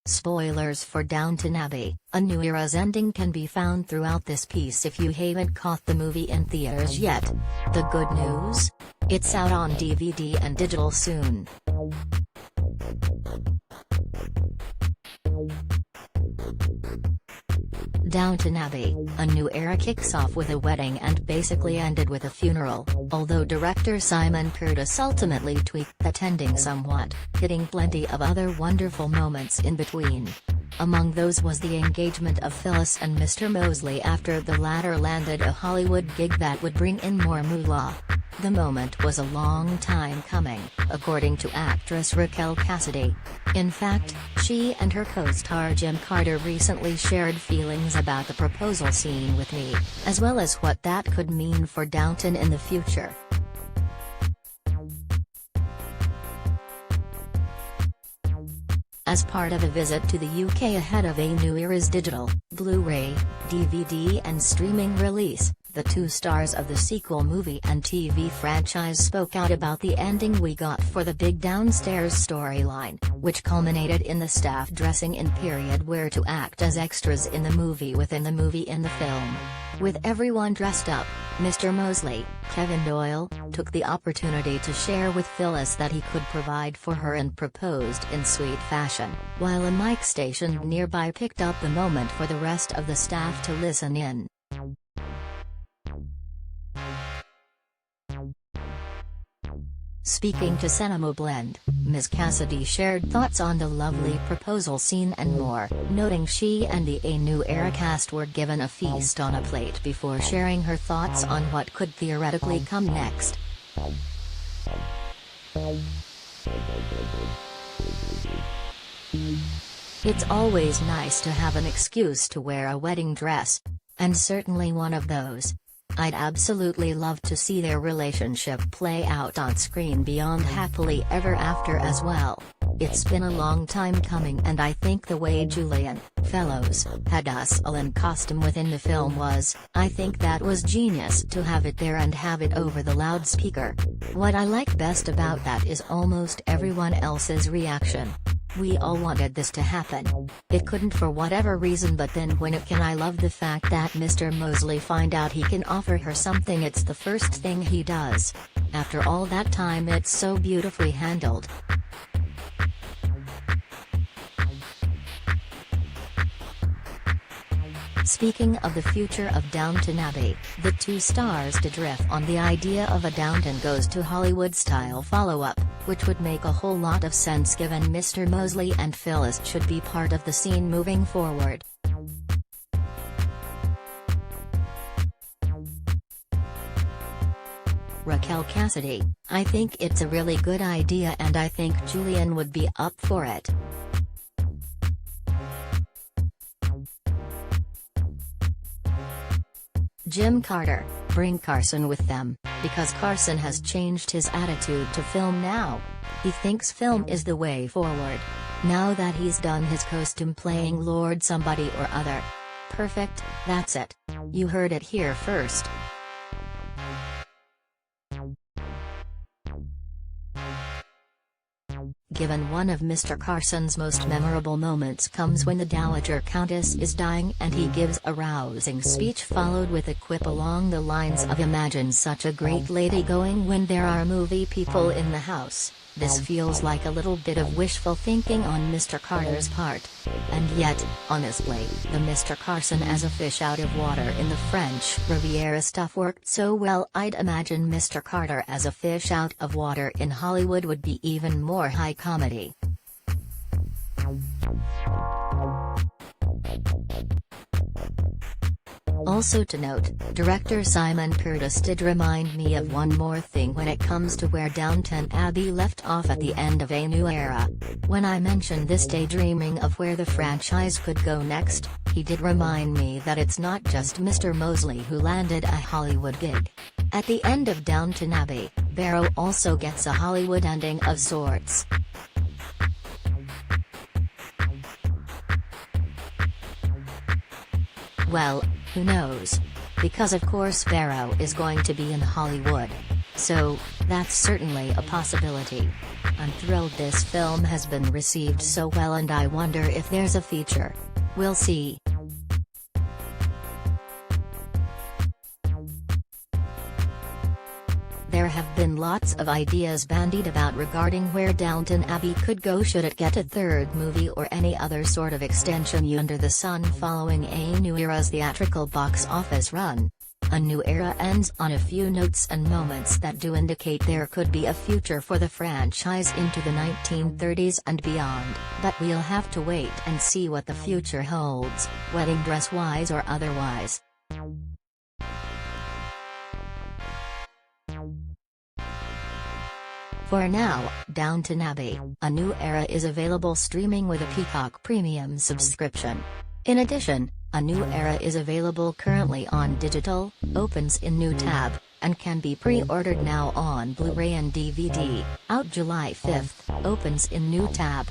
Spoilers for Downton Abbey, a new era's ending can be found throughout this piece if you haven't caught the movie in theaters yet. The good news? It's out on DVD and digital soon. Downton Abbey, a new era kicks off with a wedding and basically ended with a funeral, although director Simon Curtis ultimately tweaked that ending somewhat, hitting plenty of other wonderful moments in between. Among those was the engagement of Phyllis and Mr. Moseley after the latter landed a Hollywood gig that would bring in more moolah. The moment was a long time coming, according to actress Raquel Cassidy. In fact, she and her co-star Jim Carter recently shared feelings about the proposal scene with me, as well as what that could mean for Downton in the future. As part of a visit to the UK ahead of a new era's digital, Blu-ray, DVD and streaming release, the two stars of the sequel movie and TV franchise spoke out about the ending we got for the big downstairs storyline, which culminated in the staff dressing in period wear to act as extras in the movie within the movie in the film. With everyone dressed up, Mr. Moseley, Kevin Doyle, took the opportunity to share with Phyllis that he could provide for her and proposed in sweet fashion, while a mic station nearby picked up the moment for the rest of the staff to listen in. Speaking to Cinema Blend, Ms. Cassidy shared thoughts on the lovely proposal scene and more, noting she and the A New Era cast were given a feast on a plate before sharing her thoughts on what could theoretically come next. It's always nice to have an excuse to wear a wedding dress. And certainly one of those. I'd absolutely love to see their relationship play out on screen beyond happily ever after as well. It's been a long time coming, and I think the way Julian Fellows had us all in costume within the film I think that was genius to have it there and have it over the loudspeaker. What I like best about that is almost everyone else's reaction. We all wanted this to happen. It couldn't for whatever reason, but then when it can, I love the fact that Mr. Moseley find out he can offer her something. It's the first thing he does. After all that time, it's so beautifully handled. Speaking of the future of Downton Abbey, the two stars did riff on the idea of a Downton Goes to Hollywood-style follow-up, which would make a whole lot of sense given Mr. Moseley and Phyllis should be part of the scene moving forward. Raquel Cassidy, I think it's a really good idea and I think Julian would be up for it. Jim Carter, bring Carson with them, because Carson has changed his attitude to film now. He thinks film is the way forward. Now that he's done his costume playing Lord somebody or other. Perfect, that's it. You heard it here first. Given one of Mr. Carson's most memorable moments comes when the Dowager Countess is dying and he gives a rousing speech followed with a quip along the lines of "Imagine such a great lady going when there are movie people in the house." This feels like a little bit of wishful thinking on Mr. Carter's part. And yet, honestly, the Mr. Carson as a fish out of water in the French Riviera stuff worked so well. I'd imagine Mr. Carter as a fish out of water in Hollywood would be even more high comedy. Also to note, director Simon Curtis did remind me of one more thing when it comes to where Downton Abbey left off at the end of A New Era. When I mentioned this daydreaming of where the franchise could go next, he did remind me that it's not just Mr. Moseley who landed a Hollywood gig. At the end of Downton Abbey, Barrow also gets a Hollywood ending of sorts. Well, who knows? Because of course Barrow is going to be in Hollywood. So, that's certainly a possibility. I'm thrilled this film has been received so well, and I wonder if there's a feature. We'll see. There have been lots of ideas bandied about regarding where Downton Abbey could go should it get a third movie or any other sort of extension under the sun following a new era's theatrical box office run. A new era ends on a few notes and moments that do indicate there could be a future for the franchise into the 1930s and beyond, but we'll have to wait and see what the future holds, wedding dress-wise or otherwise. For now, Downton Abbey, A New Era is available streaming with a Peacock Premium subscription. In addition, A New Era is available currently on digital, opens in new tab, and can be pre-ordered now on Blu-ray and DVD, out July 5th, opens in new tab.